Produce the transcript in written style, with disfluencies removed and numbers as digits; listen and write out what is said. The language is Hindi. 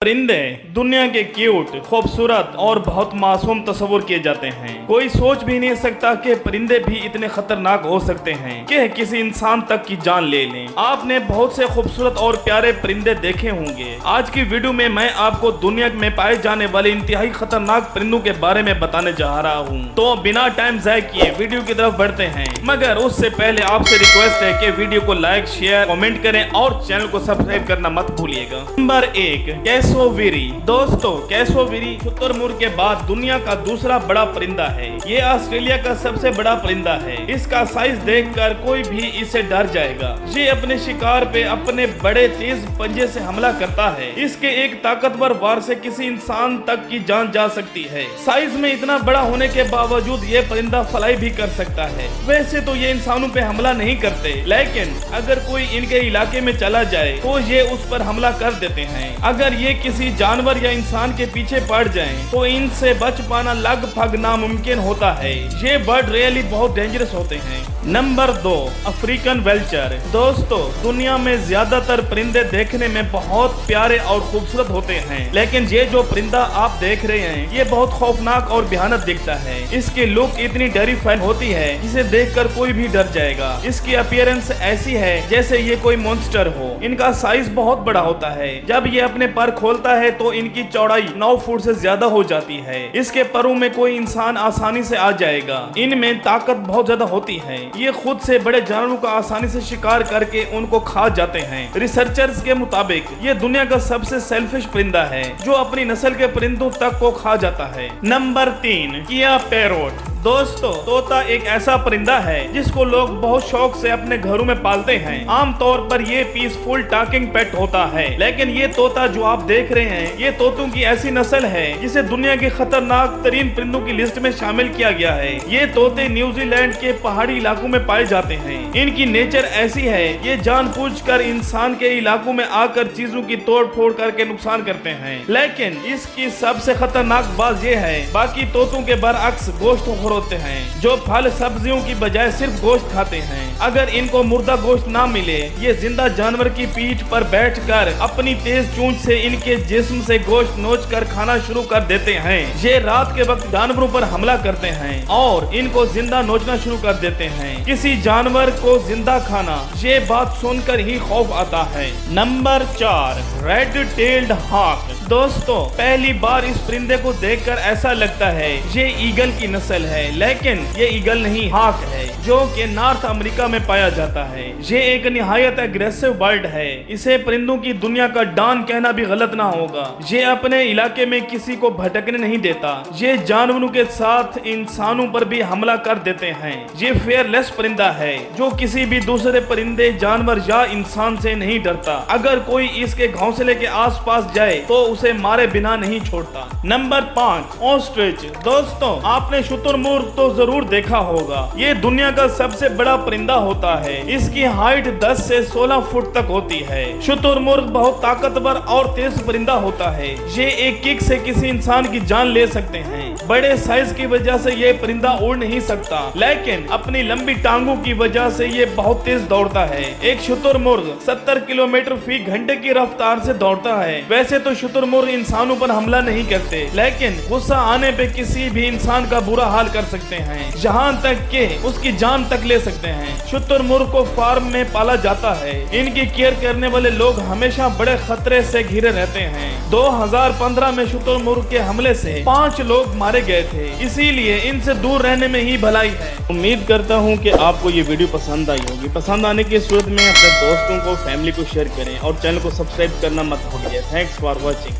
परिंदे दुनिया के क्यूट, खूबसूरत और बहुत मासूम तस्वुर किए जाते हैं। कोई सोच भी नहीं सकता कि परिंदे भी इतने खतरनाक हो सकते हैं कि किसी इंसान तक की जान ले लें। आपने बहुत से खूबसूरत और प्यारे परिंदे देखे होंगे। आज की वीडियो में मैं आपको दुनिया में पाए जाने वाले इंतहाई खतरनाक परिंदों के बारे में बताने जा रहा हूँ। तो बिना टाइम जाए किए वीडियो की तरफ बढ़ते हैं, मगर उससे पहले आपसे रिक्वेस्ट है कि वीडियो को लाइक, शेयर, कमेंट करें और चैनल को सब्सक्राइब करना मत भूलिएगा। नंबर 1, कैसोवीरी। दोस्तों, कैसोवीरी शुतुरमुर्ग के बाद दुनिया का दूसरा बड़ा परिंदा है। ये ऑस्ट्रेलिया का सबसे बड़ा परिंदा है। इसका साइज देखकर कोई भी इसे डर जाएगा। ये अपने शिकार पे अपने बड़े तेज पंजे से हमला करता है। इसके एक ताकतवर वार से किसी इंसान तक की जान जा सकती है। साइज में इतना बड़ा होने के बावजूद ये परिंदा फ्लाई भी कर सकता है। वैसे तो ये इंसानों पे हमला नहीं करते, लेकिन अगर कोई इनके इलाके में चला जाए तो ये उस पर हमला कर देते हैं। अगर ये किसी जानवर या इंसान के पीछे पड़ जाएं, तो इनसे बच पाना लगभग नामुमकिन होता है। ये बर्ड रियली बहुत डेंजरस होते हैं। Number 2, African vulture. दोस्तों, दुनिया में ज्यादातर परिंदे देखने में बहुत प्यारे और खूबसूरत होते हैं, लेकिन ये जो परिंदा आप देख रहे हैं ये बहुत खौफनाक और भयानक दिखता है। इसकी लुक इतनी टेरिफाइंग होती है जिसे देखकर कोई भी डर जाएगा। इसकी अपीयरेंस ऐसी है जैसे ये कोई मॉन्स्टर हो। इनका साइज बहुत बड़ा होता है। जब ये अपने पर खोलता है तो इनकी चौड़ाई 9 फुट से ज्यादा हो जाती है। इसके परों में कोई इंसान आसानी से आ जाएगा। इनमें ताकत बहुत ज्यादा होती है। ये खुद से बड़े जानवरों का आसानी से शिकार करके उनको खा जाते हैं। रिसर्चर्स के मुताबिक ये दुनिया का सबसे सेल्फिश परिंदा है जो अपनी नस्ल के परिंदों तक को खा जाता है। नंबर 3, किया पैरोट। दोस्तों, तोता एक ऐसा परिंदा है जिसको लोग बहुत शौक से अपने घरों में पालते हैं। आमतौर पर ये पीसफुल टॉकिंग पेट होता है, लेकिन ये तोता जो आप देख रहे हैं ये तोतों की ऐसी नस्ल है जिसे दुनिया के खतरनाक तरीन परिंदों की लिस्ट में शामिल किया गया है। ये तोते न्यूजीलैंड के पहाड़ी इलाकों में पाए जाते हैं। इनकी नेचर ऐसी है, ये जानबूझकर इंसान के इलाकों में आकर चीजों की तोड़ फोड़ करके नुकसान करते हैं। लेकिन इसकी सबसे खतरनाक बात यह है, बाकी तोतों के बरअक्स गोश्त होते हैं जो फल सब्जियों की बजाय सिर्फ गोश्त खाते हैं। अगर इनको मुर्दा गोश्त ना मिले, ये जिंदा जानवर की पीठ पर बैठकर अपनी तेज चोंच से इनके जिस्म से गोश्त नोचकर खाना शुरू कर देते हैं। ये रात के वक्त जानवरों पर हमला करते हैं और इनको जिंदा नोचना शुरू कर देते हैं। किसी जानवर को जिंदा खाना, ये बात सुनकर ही खौफ आता है। Number 4, red tailed hawk. दोस्तों, पहली बार इस परिंदे को देखकर ऐसा लगता है ये ईगल की नस्ल है, लेकिन ये ईगल नहीं, हॉक है जो कि नॉर्थ अमेरिका में पाया जाता है। ये एक निहायत एग्रेसिव बर्ड है। इसे परिंदों की दुनिया का डॉन कहना भी गलत ना होगा। ये अपने इलाके में किसी को भटकने नहीं देता। ये जानवरों के साथ इंसानों पर भी हमला कर देते हैं। ये फेयरलेस परिंदा है जो किसी भी दूसरे परिंदे, जानवर या इंसान से नहीं डरता। अगर कोई इसके घोंसले के आसपास जाए तो उसे मारे बिना नहीं छोड़ता। Number 5, ostrich. दोस्तों, आपने शुतुरमुर्ग तो जरूर देखा होगा। ये दुनिया का सबसे बड़ा परिंदा होता है। इसकी हाइट 10 से 16 फुट तक होती है। शुतुरमुर्ग बहुत ताकतवर और तेज परिंदा होता है। ये एक किक से किसी इंसान की जान ले सकते हैं। बड़े साइज की वजह से ये परिंदा उड़ नहीं सकता, लेकिन अपनी लंबी टांगों की वजह से ये बहुत तेज दौड़ता है। एक शुतुरमुर्ग 70 किलोमीटर फी घंटे की रफ्तार से दौड़ता है। वैसे तो शुतुरमुर्ग इंसानों पर हमला नहीं करते, लेकिन गुस्सा आने पे किसी भी इंसान का बुरा हाल कर सकते हैं, जहाँ तक कि उसकी जान तक ले सकते हैं। शुतुरमुर्ग को फार्म में पाला जाता है। इनकी केयर करने वाले लोग हमेशा बड़े खतरे से घिरे रहते हैं। 2015 में शुतुरमुर्ग के हमले से 5 लोग मारे गए थे, इसीलिए इनसे दूर रहने में ही भलाई है। उम्मीद करता हूँ कि आपको ये वीडियो पसंद आई होगी। पसंद आने की सूरत में अपने दोस्तों को, फैमिली को शेयर करें और चैनल को सब्सक्राइब करना मत भूलिए। Thanks for watching.